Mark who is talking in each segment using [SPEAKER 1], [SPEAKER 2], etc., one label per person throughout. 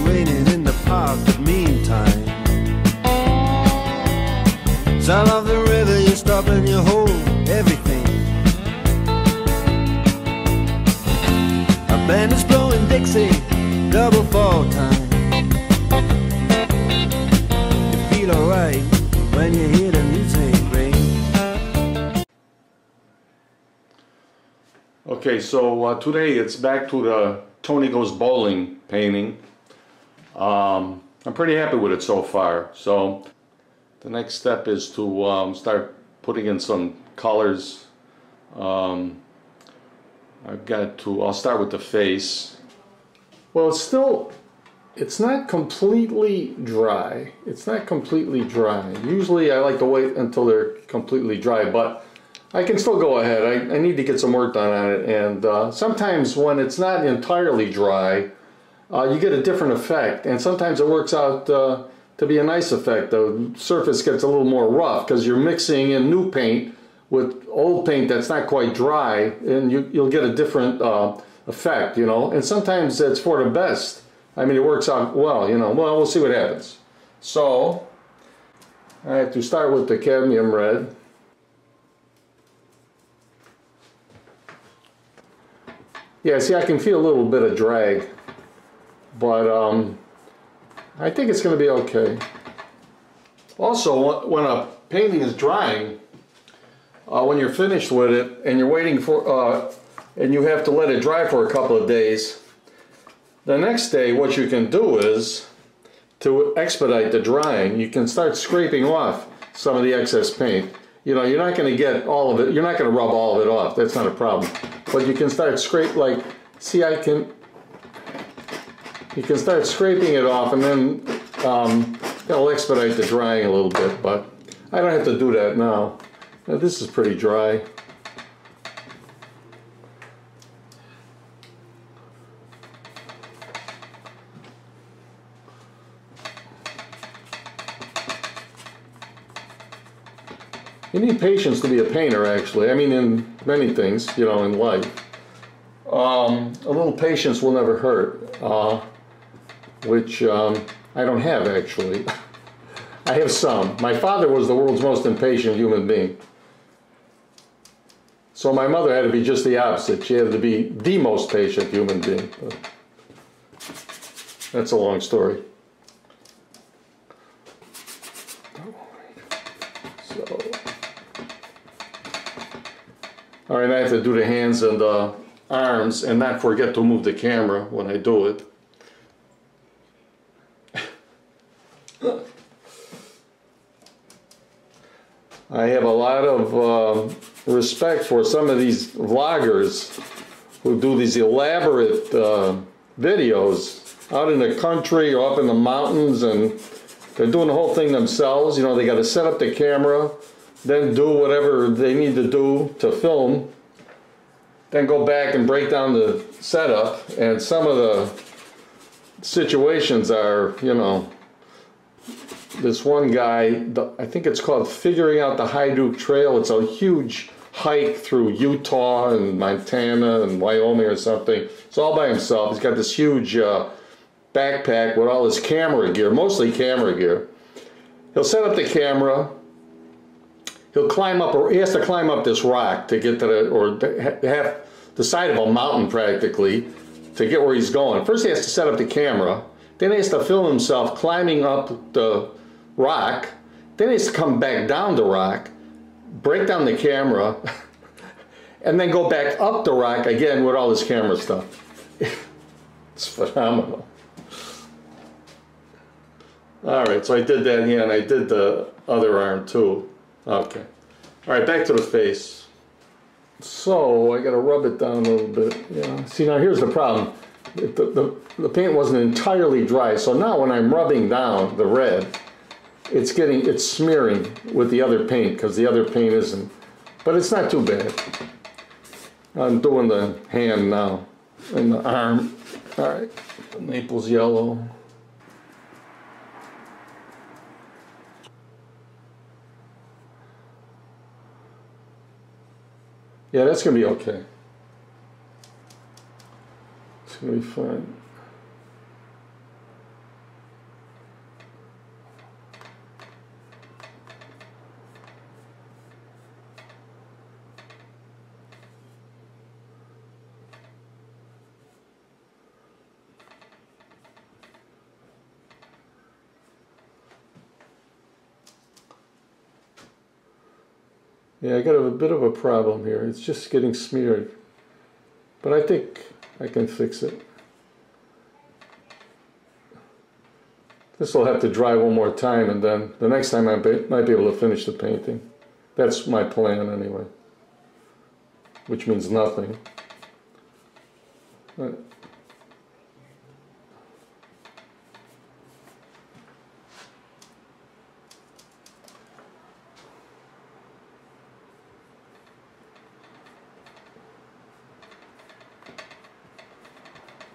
[SPEAKER 1] raining in the park, but meantime, sound of the river, you stop and you hold everything. A band is blowing Dixie, double fall time. You feel alright when you hear the music ring.
[SPEAKER 2] Okay, so today it's back to the Tony Goes Bowling painting. I'm pretty happy with it so far. So the next step is to start putting in some colors. I'll start with the face. Well, it's not completely dry. It's not completely dry. Usually I like to wait until they're completely dry, but I can still go ahead. I need to get some work done on it, and sometimes when it's not entirely dry, you get a different effect, and sometimes it works out to be a nice effect. The surface gets a little more rough because you're mixing in new paint with old paint that's not quite dry, and you'll get a different effect, you know. And sometimes it's for the best. I mean, it works out well, you know. Well, we'll see what happens. So I have to start with the cadmium red. Yeah, see, I can feel a little bit of drag, but I think it's going to be okay. Also, when a painting is drying, when you're finished with it and you're waiting for, and you have to let it dry for a couple of days, the next day what you can do is, to expedite the drying, you can start scraping off some of the excess paint. You know, you're not going to get all of it, you're not going to rub all of it off, that's not a problem. But you can start you can start scraping it off, and then it'll expedite the drying a little bit, but I don't have to do that now. Now this is pretty dry. You need patience to be a painter, actually. I mean, in many things, you know, in life. A little patience will never hurt, which I don't have, actually. I have some. My father was the world's most impatient human being. So my mother had to be just the opposite. She had to be the most patient human being. But that's a long story. So. All right, I have to do the hands and arms and not forget to move the camera when I do it. I have a lot of respect for some of these vloggers who do these elaborate videos out in the country or up in the mountains, and they're doing the whole thing themselves. You know, they got to set up the camera, then do whatever they need to do to film, then go back and break down the setup. And some of the situations are, you know, this one guy, I think it's called Figuring Out the High-Duke Trail. It's a huge hike through Utah and Montana and Wyoming or something. It's all by himself. He's got this huge backpack with all his camera gear, mostly camera gear. He'll set up the camera. He'll climb up, or he has to climb up this rock to get to have the side of a mountain practically to get where he's going. First he has to set up the camera, then he has to film himself climbing up the rock, then he has to come back down the rock, break down the camera, and then go back up the rock again with all his camera stuff. It's phenomenal. Alright, so I did that here, and I did the other arm too. Okay. Alright, back to the face. So I gotta rub it down a little bit. Yeah. See, now here's the problem. The paint wasn't entirely dry, so now when I'm rubbing down the red, it's smearing with the other paint, because the other paint isn't. But it's not too bad. I'm doing the hand now and the arm. Alright, Naples yellow. Yeah, that's going to be okay. It's going to be fine. Yeah, I got a bit of a problem here. It's just getting smeared. But I think I can fix it. This will have to dry one more time, and then the next time I might be able to finish the painting. That's my plan anyway. Which means nothing. But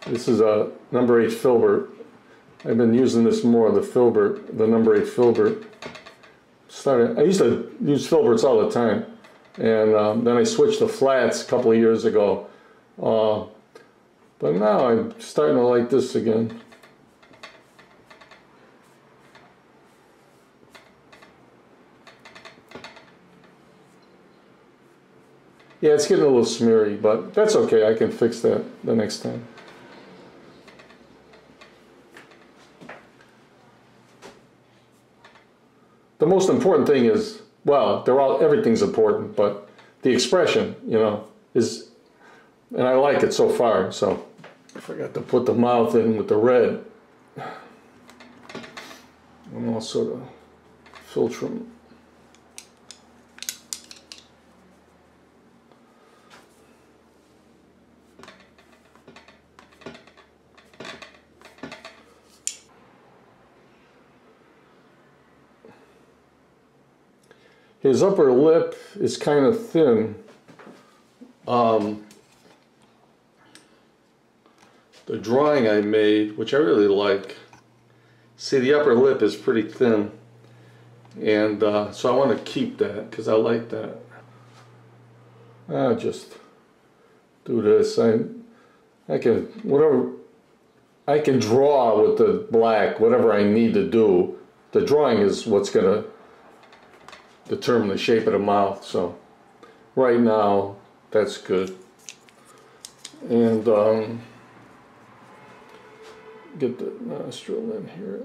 [SPEAKER 2] this is a number 8 filbert. I've been using this more, the filbert, the number 8 filbert. I used to use filberts all the time, and then I switched to flats a couple of years ago. But now I'm starting to like this again. Yeah, it's getting a little smeary, but that's okay. I can fix that the next time. The most important thing is, well, everything's important, but the expression, you know, is, and I like it so far. So I forgot to put the mouth in with the red. And also the philtrum. His upper lip is kind of thin. The drawing I made, which I really like, see the upper lip is pretty thin, and so I want to keep that because I like that. I'll just do this. I can draw with the black whatever I need to do. The drawing is what's gonna determine the shape of the mouth, so right now that's good. And get the nostril in here.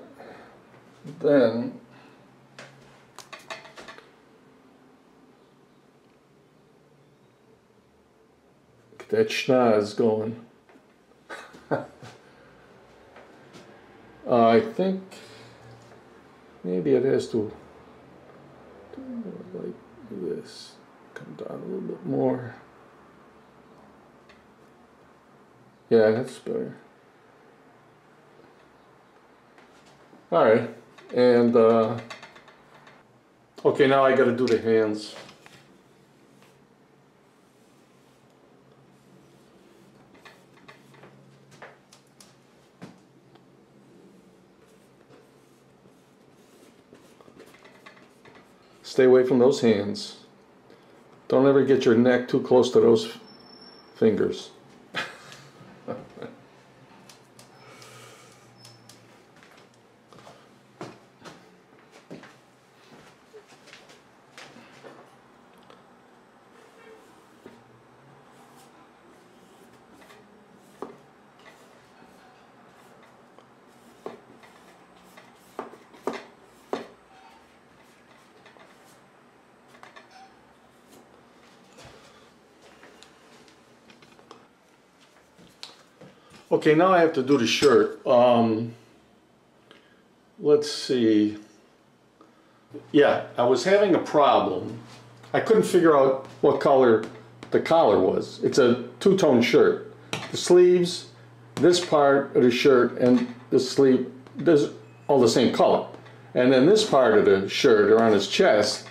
[SPEAKER 2] Then get that schnoz going. I think maybe it has to like this, come down a little bit more. Yeah, that's better. All right, and okay, now I got to do the hands. Stay away from those hands. Don't ever get your neck too close to those fingers. Okay, now I have to do the shirt. Let's see. Yeah, I was having a problem. I couldn't figure out what color the collar was. It's a two-tone shirt. The sleeves, this part of the shirt, and the sleeve, there's all the same color. And then this part of the shirt around his chest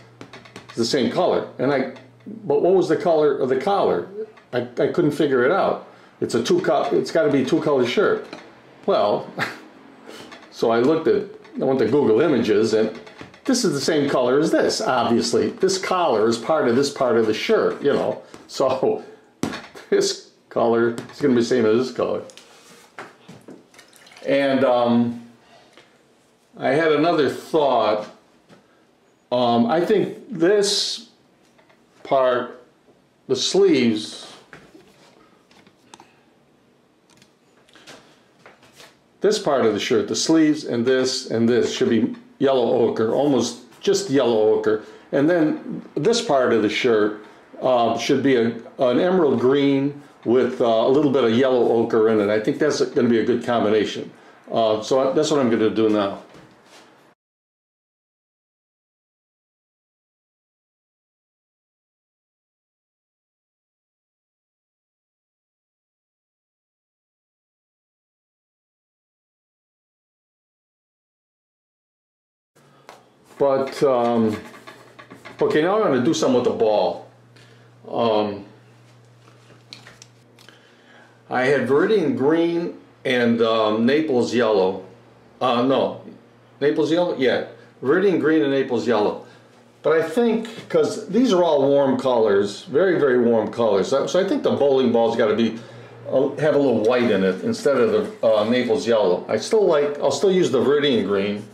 [SPEAKER 2] is the same color. But what was the color of the collar? I couldn't figure it out. It's got to be a two-color shirt. Well, so I went to Google Images, and this is the same color as this, obviously. This collar is part of this part of the shirt, you know. So this color is going to be the same as this color. And I had another thought. I think this part, the sleeves, this part of the shirt, the sleeves and this should be yellow ochre, almost just yellow ochre. And then this part of the shirt should be an emerald green with a little bit of yellow ochre in it. I think that's going to be a good combination. So that's what I'm going to do now. But, okay, now I'm going to do something with the ball. I had Viridian green and Naples yellow. No, Naples yellow? Yeah, Viridian green and Naples yellow. But I think, because these are all warm colors, very, very warm colors, so I think the bowling ball's got to be, have a little white in it instead of the Naples yellow. I'll still use the Viridian green.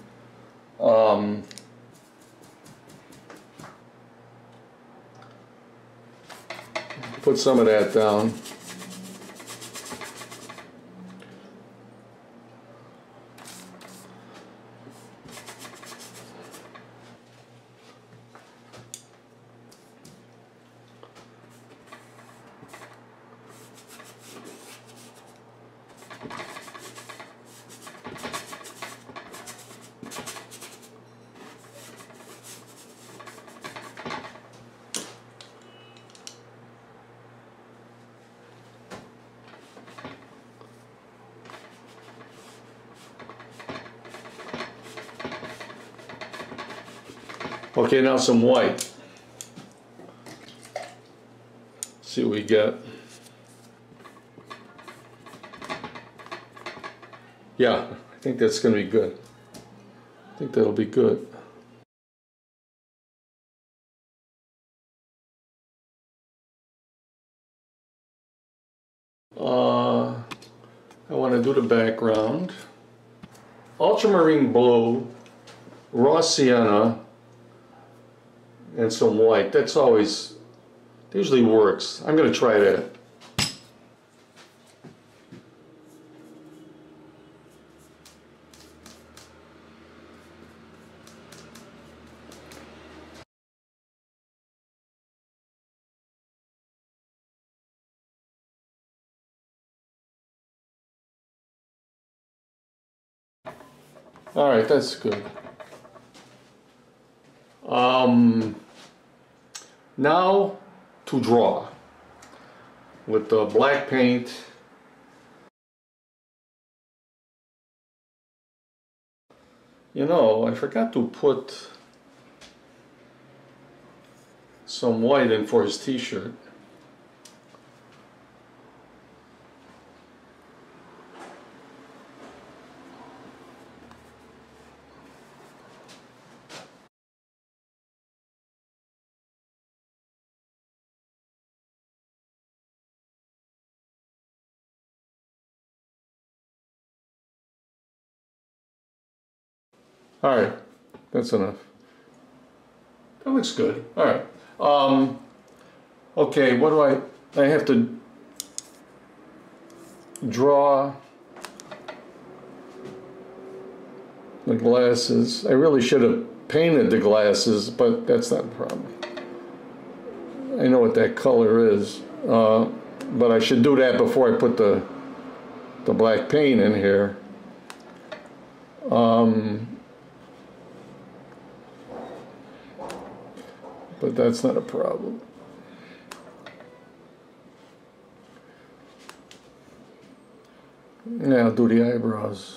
[SPEAKER 2] Put some of that down. Okay, now some white. See what we get. Yeah, I think that's going to be good. I think that'll be good. I want to do the background. Ultramarine blue, raw sienna, and some white. That usually works. I'm going to try that. All right, that's good. Now to draw with the black paint. You know, I forgot to put some white in for his t-shirt. All right, that's enough. That looks good. All right. Okay, what do I have to draw the glasses. I really should have painted the glasses, but that's not a problem. I know what that color is, but I should do that before I put the black paint in here. But that's not a problem. Yeah, I'll do the eyebrows.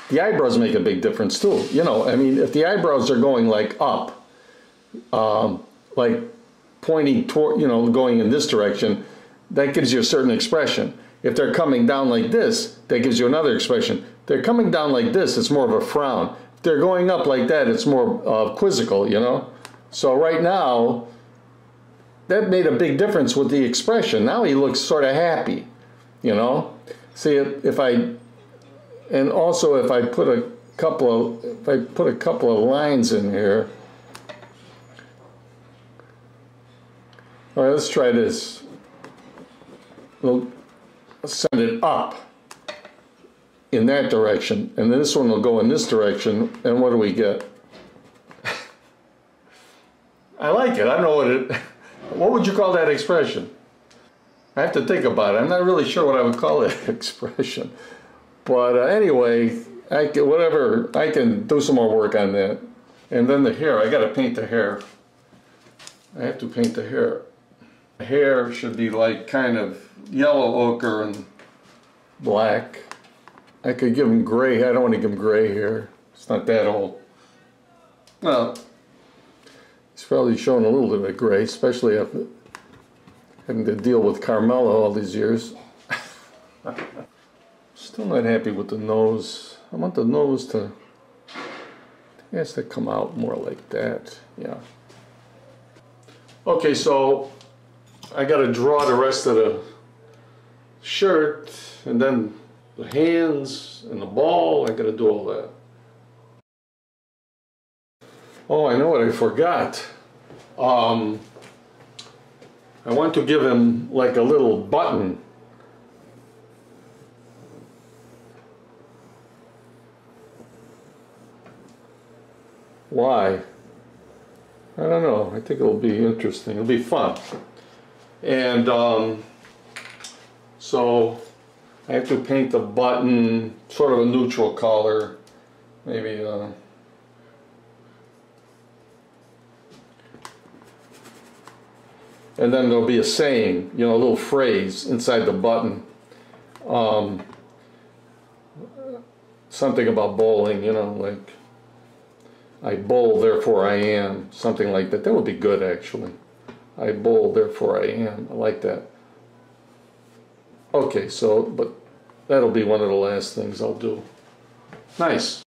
[SPEAKER 2] The eyebrows make a big difference too. You know, I mean, if the eyebrows are going like up, like pointing toward, you know, going in this direction, that gives you a certain expression. If they're coming down like this, that gives you another expression. If they're coming down like this, it's more of a frown. If they're going up like that, it's more quizzical, you know? So right now, that made a big difference with the expression. Now he looks sort of happy, you know? See, if I, and also if I put a couple of lines in here. All right, let's try this. We'll send it up in that direction, and then this one will go in this direction, and what do we get? I like it. I don't know what would you call that expression? I have to think about it. I'm not really sure what I would call that expression. But anyway, I can do some more work on that. And then the hair, I gotta paint the hair. I have to paint the hair. The hair should be like kind of yellow ochre and black. I could give him gray. I don't want to give him gray hair. It's not that old. Well, he's probably showing a little bit of gray, especially after having to deal with Carmela all these years. Still not happy with the nose. I want the nose to, it has to come out more like that, yeah. Okay, so I got to draw the rest of the shirt, and then the hands and the ball. I got to do all that. Oh, I know what I forgot. I want to give him like a little button. Why? I don't know. I think it'll be interesting. It'll be fun. And so I have to paint the button sort of a neutral color. Maybe and then there'll be a saying, you know, a little phrase inside the button. Something about bowling, you know, like, I bowl, therefore I am. Something like that. That would be good, actually. I bowl, therefore I am. I like that. Okay, so, but that'll be one of the last things I'll do. Nice.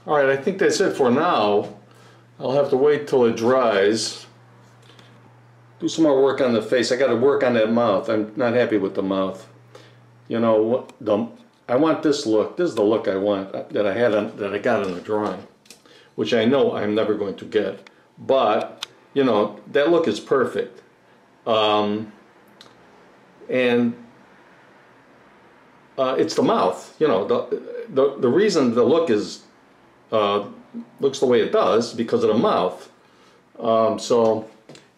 [SPEAKER 2] All right, I think that's it for now. I'll have to wait till it dries. Do some more work on the face. I got to work on that mouth. I'm not happy with the mouth. You know, I want this look. This is the look I want that I got in the drawing, which I know I'm never going to get. But you know, that look is perfect. It's the mouth. You know, the reason the look is looks the way it does because of the mouth. So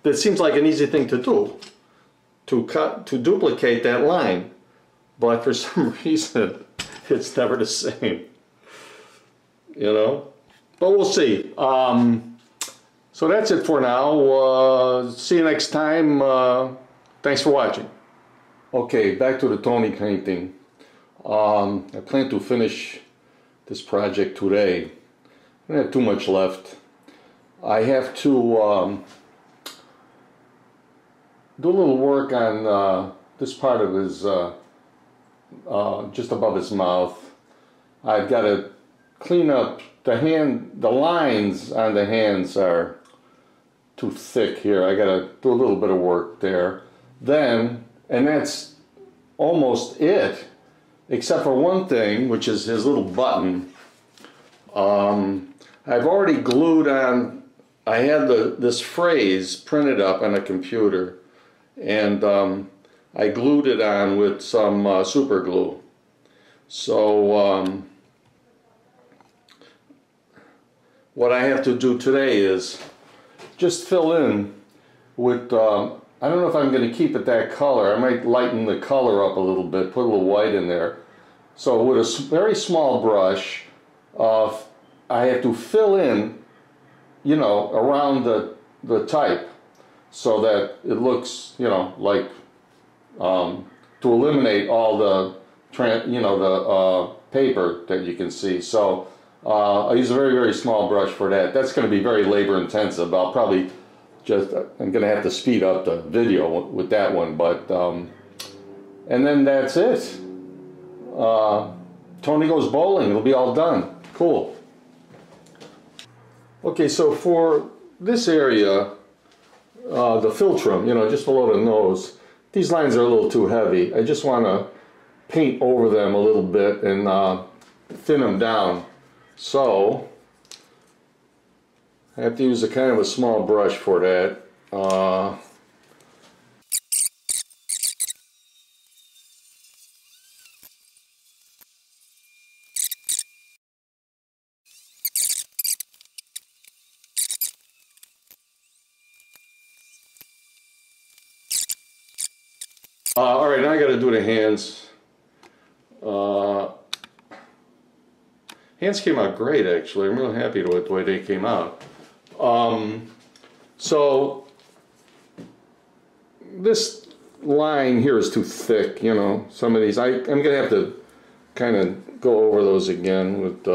[SPEAKER 2] it seems like an easy thing to do, to duplicate that line, but for some reason it's never the same, you know, but we'll see. So that's it for now. See you next time. Thanks for watching. Okay, back to the Tony painting. I plan to finish this project today. I don't have too much left. I have to do a little work on this part of his, just above his mouth. I've got to clean up the lines on the hands are too thick here. I got to do a little bit of work there. Then, and that's almost it, except for one thing, which is his little button. I've already glued on, I had this phrase printed up on a computer, and I glued it on with some super glue. So what I have to do today is just fill in with, I don't know if I'm going to keep it that color. I might lighten the color up a little bit, put a little white in there. So with a very small brush, I have to fill in, you know, around the type so that it looks, you know, like, to eliminate all the, paper that you can see. So I use a very, very small brush for that. That's going to be very labor intensive. I'll probably I'm going to have to speed up the video with that one, but, and then that's it. Tony goes bowling. It'll be all done. Cool. Okay, so for this area, the philtrum, you know, just below the nose, these lines are a little too heavy. I just want to paint over them a little bit and thin them down. So I have to use a kind of a small brush for that. All right, now I got to do the hands. Hands came out great, actually. I'm really happy with the way they came out. So this line here is too thick, you know. Some of these, I'm going to have to kind of go over those again with.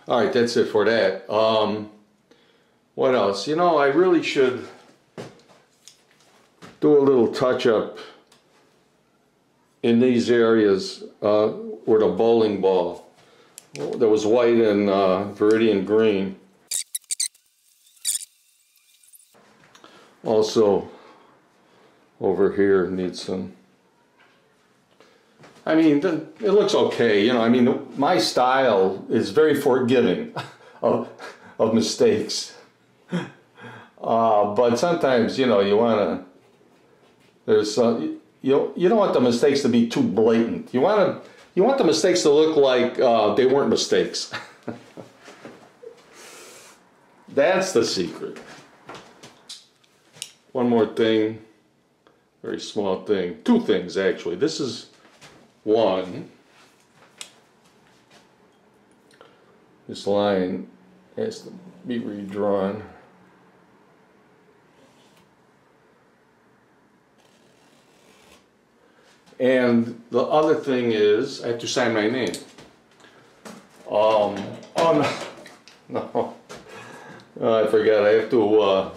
[SPEAKER 2] All right, that's it for that. What else? You know, I really should do a little touch-up in these areas where the bowling ball, there was white and viridian green. Also, over here needs some. I mean, it looks okay, you know. I mean, my style is very forgiving of mistakes. But sometimes, you know, you want to. There's you don't want the mistakes to be too blatant. You want the mistakes to look like they weren't mistakes. That's the secret. One more thing, very small thing. Two things actually. This is one. This line has to be redrawn. And the other thing is, I have to sign my name. Oh no, I forgot. I have to.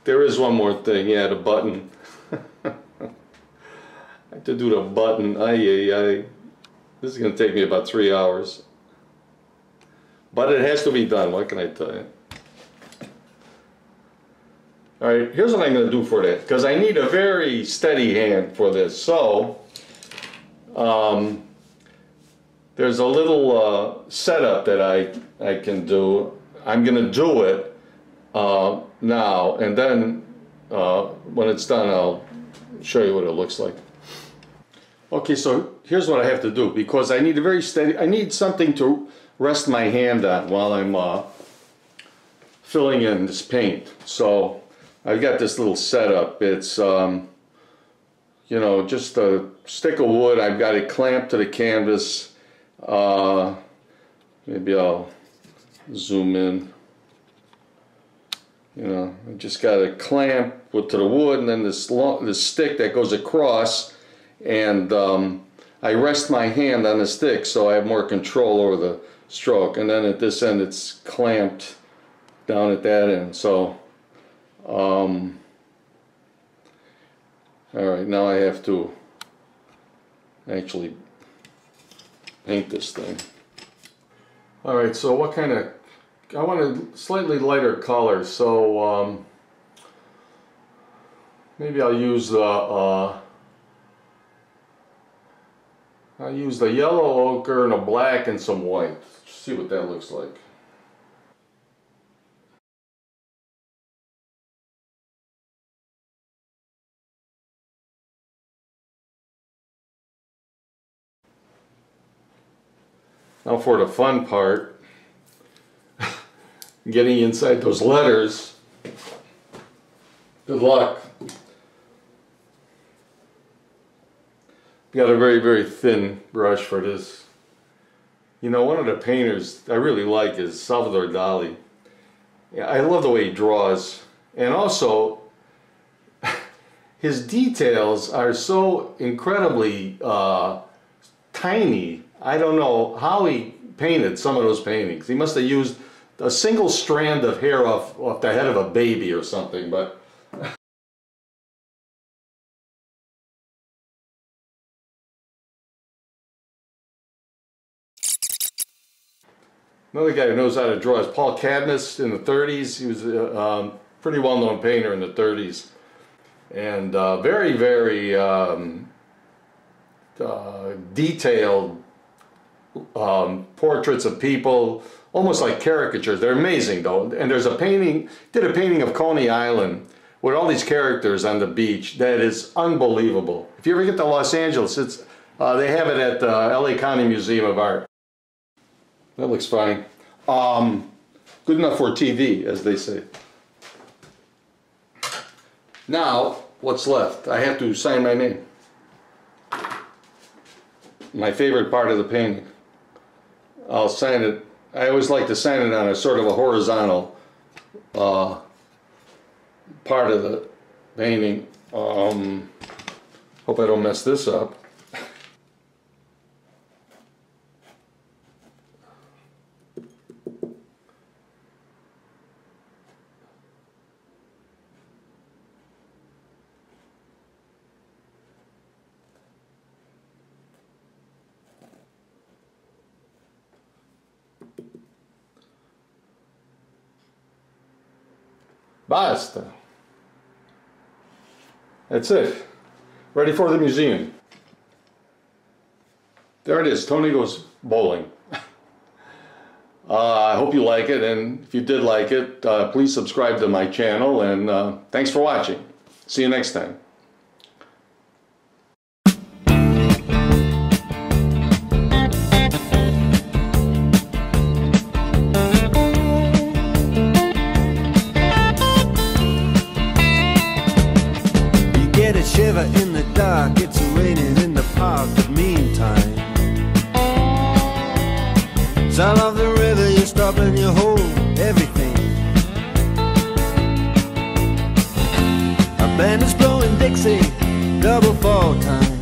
[SPEAKER 2] There is one more thing. Yeah, the button. I have to do the button. This is going to take me about 3 hours. But it has to be done. What can I tell you? All right, here's what I'm going to do for that, because I need a very steady hand for this. So, there's a little setup that I can do. I'm going to do it now, and then when it's done, I'll show you what it looks like. Okay, so here's what I have to do, because I need a very steady. I need something to rest my hand on while I'm filling in this paint. So I've got this little setup. It's you know, just a stick of wood. I've got it clamped to the canvas. Maybe I'll zoom in. You know, I just got a clamp to the wood, and then this stick that goes across, and I rest my hand on the stick so I have more control over the stroke. And then at this end, it's clamped down at that end. So, all right, now I have to actually paint this thing. All right, so what kind of, I want a slightly lighter color, so maybe I'll use the yellow ochre and a black and some white. See what that looks like. Now for the fun part, getting inside those letters. Good luck. Got a very, very thin brush for this. You know, one of the painters I really like is Salvador Dali. Yeah, I love the way he draws, and also his details are so incredibly tiny. I don't know how he painted some of those paintings. He must have used a single strand of hair off the head of a baby or something, but Another guy who knows how to draw is Paul Cadmus in the 30s. He was a pretty well-known painter in the 30s. And very, very detailed portraits of people, almost like caricatures. They're amazing though. And there's a painting, did a painting of Coney Island with all these characters on the beach that is unbelievable. If you ever get to Los Angeles, it's they have it at the LA County Museum of Art. That looks fine. Good enough for TV, as they say. Now, what's left? I have to sign my name. My favorite part of the painting. I'll sign it. I always like to sign it on a sort of a horizontal part of the painting. Hope I don't mess this up. Basta. That's it. Ready for the museum. There it is. Tony Goes Bowling. I hope you like it, and if you did like it, please subscribe to my channel, and thanks for watching. See you next time.
[SPEAKER 1] Shiver in the dark, it's raining in the park, but meantime sound of the river, you stop and you hold everything. A band is blowing Dixie, double fall time.